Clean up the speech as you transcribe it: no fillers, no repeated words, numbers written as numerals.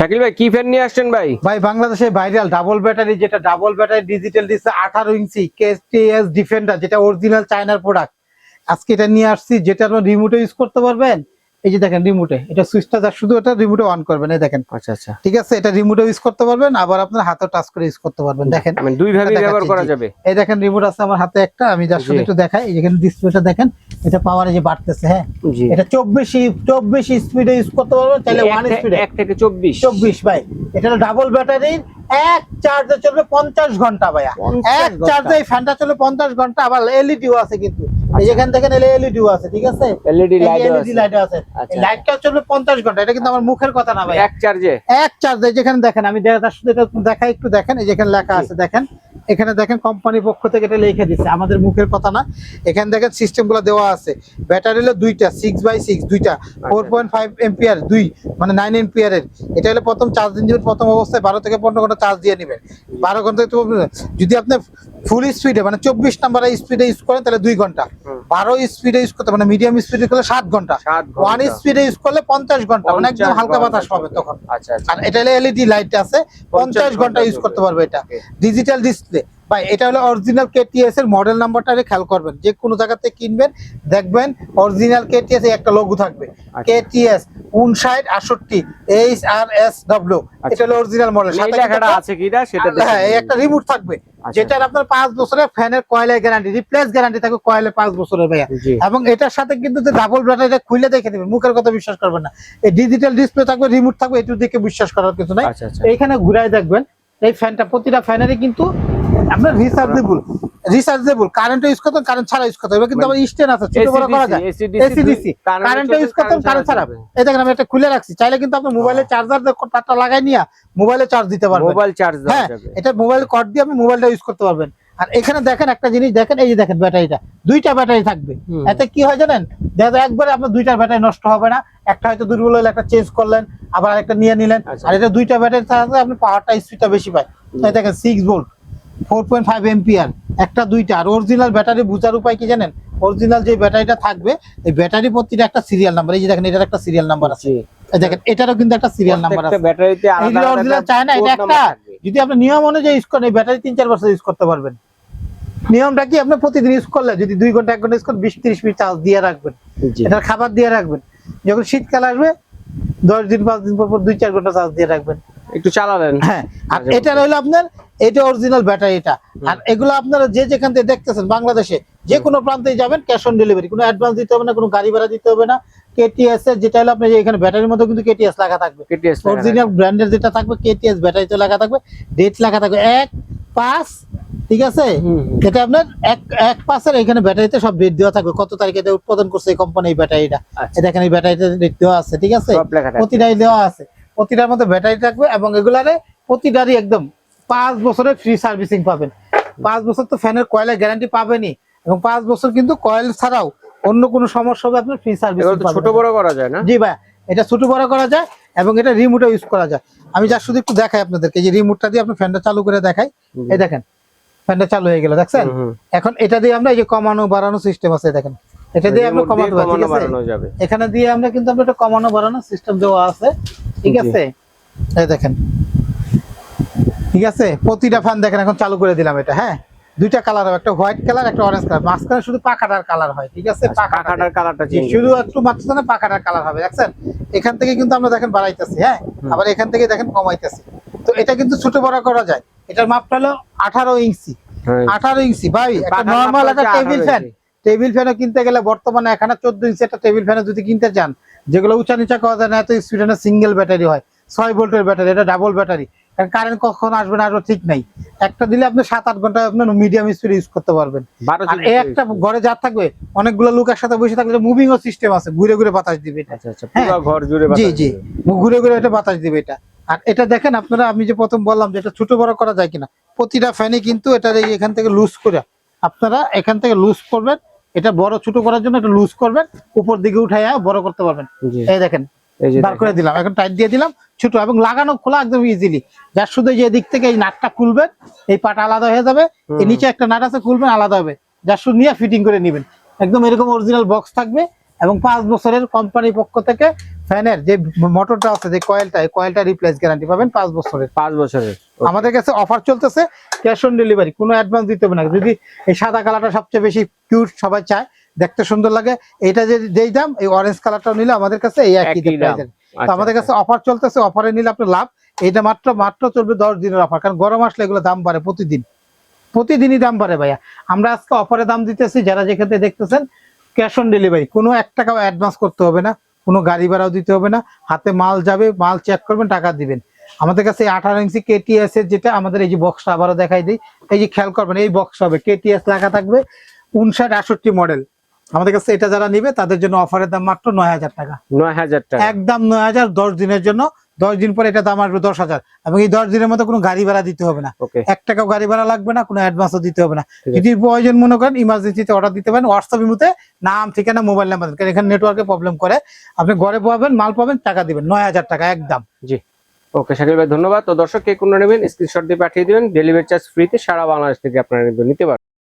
শাকিল ভাই কি ফ্যান নিয়ে আসছেন ভাই? ভাই বাংলাদেশে ভাইরাল ডাবল ব্যাটারি, যেটা ডাবল ব্যাটারি ডিজিটাল ডিসপ্লে 18 ইঞ্চি কেটিএস ডিফেন্ডার, যেটা অরিজিনাল চায়নার প্রোডাক্ট। আজকে এটা নিয়ে আসছি, যেটা আপনার রিমোটে ইউজ করতে পারবেন। এই যে দেখেন রিমোটে, এটা সুইচটা যা শুধু এটা রিমোটে অন করবেন, এই দেখেন। আচ্ছা আচ্ছা, ঠিক আছে, এটা রিমোটে ইউজ করতে পারবেন, আবার আপনার হাতেও টাচ করে ইউজ করতে পারবেন। দেখেন মানে দুই ভাবে ব্যবহার করা যাবে। এই দেখেন রিমোট আছে আমার হাতে একটা, আমি যার সাথে একটু দেখাই। এই দেখেন ডিসপ্লেটা দেখেন, এটা পাওয়ার এই যে বাড়তেছে। হ্যাঁ, এটা 24 স্পিডে ইউজ করতে পারবেন, চাইলে 1 স্পিডে 1 থেকে 24 ভাই। এটা ডাবল ব্যাটারির, এক চার্জে চলবে 50 ঘন্টা ভাইয়া। এক চার্জে এই ফ্যানটা চলবে 50 ঘন্টা। আবার এলইডিও আছে কিন্তু, এই যেখান দেখেন এলইডিও আছে। ঠিক আছে, এলইডি লাইট আছে। এই লাইটটা চলবে 50 ঘন্টা। এটা কিন্তু আমার মুখের কথা না ভাই, এক চার্জে যেখানে দেখেন, আমি দেখাই একটু দেখেন। এই যেখানে লেখা আছে দেখেন, এখানে দেখেন কোম্পানির পক্ষ থেকে এটা লিখে দিচ্ছে, আমাদের মুখের কথা না। এখানে দেখেন সিস্টেম গুলো দেওয়া আছে। ব্যাটারি হলো দুইটা 6x6, দুইটা 4.5 এম্পিয়ার, মানে 9 এম্পিয়ারের। এটা হলো প্রথম চার্জ দিন, প্রথম অবস্থায় 12 থেকে 15 ঘন্টা চার্জ দিয়ে নেবেন। 12 ঘন্টা যদি আপনি ফুল স্পিডে মানে 24 নাম্বার স্পিডে ইউজ করেন তাহলে 2 ঘন্টা। 12 স্পিডে ইউজ করতে মানে মিডিয়াম স্পিডে করলে 7 ঘন্টা। 1 স্পিডে ইউজ করলে 50 ঘন্টা, মানে একদম হালকা বাতাস পাবে তখন। আর এটা হলো এলইডি লাইট আছে, 50 ঘন্টা ইউজ করতে পারবে। এটা ডিজিটাল ডিসপ্লে ভাই। এটা হলো অরিজিনাল কেটিএস এর মডেল নাম্বারটা খেয়াল করবেন, যে কোনো জায়গাতে কিনবেন দেখবেন অরিজিনাল কেটিএস এর একটা লোগো থাকবে, কেটিএস 5968 HRSW। এটা হলো অরিজিনাল মডেল। সাথে লেখাটা আছে কিনা সেটা দেখেন। হ্যাঁ, এই একটা রিমোট থাকবে, যেটার আপনার 5 বছরের ফ্যানের কয়েলের গ্যারান্টি, রিপ্লেস গ্যারান্টি থাকবে কয়েলে 5 বছরের ভাইয়া। এবং এটার সাথে কিন্তু যে ডাবল ব্যাটারিটা খুলে দেখে দিবেন, মুখের কথা বিশ্বাস করবেন না। এই ডিজিটাল ডিসপ্লে থাকবে, রিমোট থাকবে, একটু দেখে বিশ্বাস করার কিছু নাই। এইখানে ঘুরাই দেখবেন, এই ফ্যানটা প্রতিটা ফ্যানেরই কিন্তু আপনার রিচার্জেবল কারেন্ট ইউজ করতে, কারেন্ট ছাড়া ইউজ করতে হবে। কিন্তু আবার স্ট্যান্ড আছে, ছোট বড় করা যায়, এসি কারেন্ট ইউজ করতে, কারেন্ট ছাড়া। এই দেখেন আমি এটা খুলে রাখছি, চাইলে কিন্তু আপনি মোবাইলে চার্জার তারটা লাগাই নিয়ে মোবাইলে চার্জ দিতে পারবেন। মোবাইল চার্জ দেওয়া যাবে। এটা মোবাইল কর্ড দিয়ে আপনি মোবাইলটা ইউজ করতে পারবেন। আর এখানে দেখেন একটা জিনিস দেখেন, এই যে দেখেন ব্যাটারিটা, দুইটা ব্যাটারি থাকবে। এতে কি হয় জানেন, দেখা যায় একবারে আপনার দুইটার ব্যাটারি নষ্ট হবে না। একটা হয়তো দুর্বল হলে একটা চেঞ্জ করলেন, আবার একটা নিয়ে নিলেন। আর এটা দুইটা ব্যাটারি থাকলে আপনি পাওয়ারটা স্পিডটা বেশি পায়। এই দেখেন 6 ভোল্ট 4.5 এম্পিয়ার, একটা দুইটা। আর অরিজিনাল ব্যাটারি বুঝার উপায় কি জানেন, অরিজিনাল যে ব্যাটারিটা থাকবে এই ব্যাটারি প্রতিটা একটা সিরিয়াল নাম্বার। এই যে দেখেন এটার একটা সিরিয়াল নাম্বার আছে, এই দেখেন এটারও কিন্তু একটা সিরিয়াল নাম্বার আছে। ব্যাটারিতে আলাদা অরিজিনাল চায় না, এটা একটা। যদি আপনি নিয়ম অনুযায়ী ইউজ করেন এই ব্যাটারি 3-4 বছর ইউজ করতে পারবেন। নিয়মটা কি, আপনি প্রতিদিন ইউজ করলে যদি 2 ঘন্টা 1 ঘন্টা ইউজ করেন 20-30 মিনিট চার্জ দিয়ে রাখবেন। এটার খাবার দিয়ে রাখবেন, যখন শীতকাল আসবে 10 দিন 5 দিন পর 2-4 ঘন্টা চার্জ দিয়ে রাখবেন, একটু চালাবেন। হ্যাঁ, আর এটা হলো আপনার, এটা অরিজিনাল ব্যাটারি এটা। আর এগুলো আপনারা যে যেখান থেকে দেখতেছেন বাংলাদেশে যে কোনো প্রান্তে যাবেন, ক্যাশ অন ডেলিভারি, কোনো অ্যাডভান্স দিতে হবে না, কোনো গাড়ি ভাড়া দিতে হবে না। কেটিএস এর যেটা হলো আপনার এখানে ব্যাটারির মধ্যে কিন্তু কেটিএস লেখা থাকবে, অরিজিনাল ব্র্যান্ডের যেটা থাকবে কেটিএস ব্যাটারিতে লেখা থাকবে, ডেট লেখা থাকবে 1/5। ঠিক আছে, এটা আপনার 1/5 এখানে ব্যাটারিতে সব ডেট দেওয়া থাকবে, কত তারিখে এটা উৎপাদন করছে এই কোম্পানি এই ব্যাটারিটা। দেখেন এই ব্যাটারিতে ডেট দেওয়া আছে। ঠিক আছে, প্রতিটাই দেওয়া আছে, প্রতিটার মধ্যে ব্যাটারি থাকবে। এবং এগুলারে প্রতিটারই একদম 5 বছরের ফ্রি সার্ভিসিং পাবেন। 5 বছর তো ফ্যানের কয়েলের গ্যারান্টি পাবেনই, এবং 5 বছর কিন্তু কয়েল ছাড়াও অন্য কোনো সমস্যা হবে আপনার ফ্রি সার্ভিসিং পাবেন। ছোট বড় করা যায় না? জি ভাই, এটা ছোট বড় করা যায়, এবং এটা রিমোটও ইউজ করা যায়। আমি যা শুধু একটু দেখাই আপনাদেরকে, যে রিমোটটা দিয়ে আপনি ফ্যানটা চালু করে দেখাই। এই দেখেন ফ্যানটা চালু হয়ে গেল, দেখছেন? এখন এটা দিয়ে আমরা এই যে কমানো বাড়ানো সিস্টেম আছে, দেখেন এটা দিয়ে আমরা কমানো বাড়ানো যাবে। এখানে দিয়ে আমরা কিন্তু আমরা একটা কমানো বাড়ানো সিস্টেম দেওয়া আছে। ঠিক আছে, এই দেখেন। ঠিক আছে, প্রতিটা ফ্যান দেখেন এখন চালু করে দিলাম এটা। হ্যাঁ, দুইটা কালার হবে, একটা হোয়াইট কালার একটা অরেঞ্জ কালার, মাঝখানে শুধু পাখাটার কালার হয়। ঠিক আছে, পাখাটার কালারটা শুধু একটু মাঝখানে পাখাটার কালার হবে, দেখছেন? এখান থেকে কিন্তু আমরা দেখেন বাড়াইতেছি, হ্যাঁ, আবার এখান থেকে দেখেন কমাইতেছি। তো এটা কিন্তু ছোট বড় করা যায়। এটার মাপটা হলো 18 ইঞ্চি। 18 ইঞ্চি ভাই, একটা নরমাল একটা টেবিল ফ্যানও কিনতে গেলে বর্তমানে এখানে 14 ইঞ্চি একটা টেবিল ফ্যানও যদি কিনতে চান, যেগুলো উঁচা নিচা করা যায় না, এত স্পিডে সিঙ্গেল ব্যাটারি হয়, 6 ভোল্টের ব্যাটারি, এটা ডাবল ব্যাটারি। কারেন্ট কখন আসবে না আরো ঠিক নাই। একটা দিলে আপনি 7-8 ঘন্টা আপনার মিডিয়াম স্পিড ইউজ করতে পারবেন। আর এই একটা ঘরে যা থাকবে, অনেকগুলো লোক একসাথে বসে থাকলে মুভিং ও সিস্টেম আছে, ঘুরে ঘুরে বাতাস দিবে এটা। পুরো ঘর জুড়ে বাতাস, জি জি, ঘুরে ঘুরে এটা বাতাস দিবে এটা। আর এটা দেখেন আপনারা, আমি যে প্রথম বললাম যে এটা ছোট বড় করা যায় কিনা, প্রতিটা ফ্যানে কিন্তু এটা এখান থেকে লুজ করে আপনারা এখান থেকে লুজ করবেন। এটা বড় ছোট করার জন্য এটা লুজ করবেন, উপর দিকে উঠাইয়া বড় করতে পারবেন। এই দেখেন বার করে দিলাম, এখন টাইট দিয়ে দিলাম ছোট, এবং লাগানো খোলা একদম ইজিলি। যার শুধু যে দিক থেকে এই নাটটা খুলবেন, এই পাটা আলাদা হয়ে যাবে, এই নিচে একটা নাট আছে খুলবেন আলাদা হবে, যার শুধু নিয়ে ফিটিং করে নেবেন। একদম এরকম অরিজিনাল বক্স থাকবে, এবং 5 বছরের কোম্পানির পক্ষ থেকে ফ্যানের যে মোটরটা আছে, যে কয়েলটা রিপ্লেস গ্যারান্টি পাবেন 5 বছরের। 5 বছরের আমাদের কাছে অফার চলতেছে, ক্যাশ অন ডেলিভারি, কোনো অ্যাডভান্স দিতে হবে না। যদি এই সাদা কালারটা সবচেয়ে বেশি কিউট, সবাই চায়, দেখতে সুন্দর লাগে, এইটা যেই দাম, এই অরেঞ্জ কালারটাও নিলে আমাদের কাছে এই একই দাম। তো আমাদের কাছে অফার চলতেছে, অফারে নিলে আপনার লাভ। এইটা মাত্র চলবে 10 দিনের অফার, কারণ গরম আসলে এগুলো দাম বাড়ে, প্রতিদিনই দাম বাড়ে ভাইয়া। আমরা আজকে অফারে দাম দিতেছি, যারা যেখানে দেখতেছেন ক্যাশ অন ডেলিভারি, কোনো 1 টাকাও অ্যাডভান্স করতে হবে না, কোনো গাড়ি ভাড়াও দিতে হবে না, হাতে মাল যাবে, মাল চেক করবেন, টাকা দিবেন। আমাদের কাছে 18 ইঞ্চি কেটিএস এর যেটা আমাদের এই যে বক্সটা আবারও দেখাই দিই, এই যে খেয়াল করবেন, এই বক্স হবে কেটিএস লেখা থাকবে, 59-68 মডেল। আমাদের কাছে এটা যারা নিবে তাদের জন্য অফারের দাম মাত্র 9000 টাকা। 9000 টাকা একদম 9000, 10 দিনের জন্য। 10 দিন পরে এটা দাম আসবে 10,000, এবং এই 10 দিনের মধ্যে কোনো গাড়ি ভাড়া দিতে হবে না, 1 টাকাও গাড়ি ভাড়া লাগবে না, কোনো অ্যাডভান্সও দিতে হবে না। যদি প্রয়োজন মনে করেন ইমার্জেন্সিতে অর্ডার দিতে পারেন, হোয়াটসঅ্যাপ ইমুতে নাম, ঠিকানা, মোবাইল নাম্বার, কারণ এখানে নেটওয়ার্কে প্রবলেম করে। আপনি ঘরে পাবেন, মাল পাবেন, টাকা দিবেন, 9000 টাকা একদম। জি, ওকে শাকিল ভাই, ধন্যবাদ। তো দর্শক কে কোন নেবেন স্ক্রিনশট দিয়ে পাঠিয়ে দিবেন, ডেলিভারি চার্জ ফ্রিতে সারা বাংলাদেশ থেকে আপনারা কিন্তু নিতে পারবেন।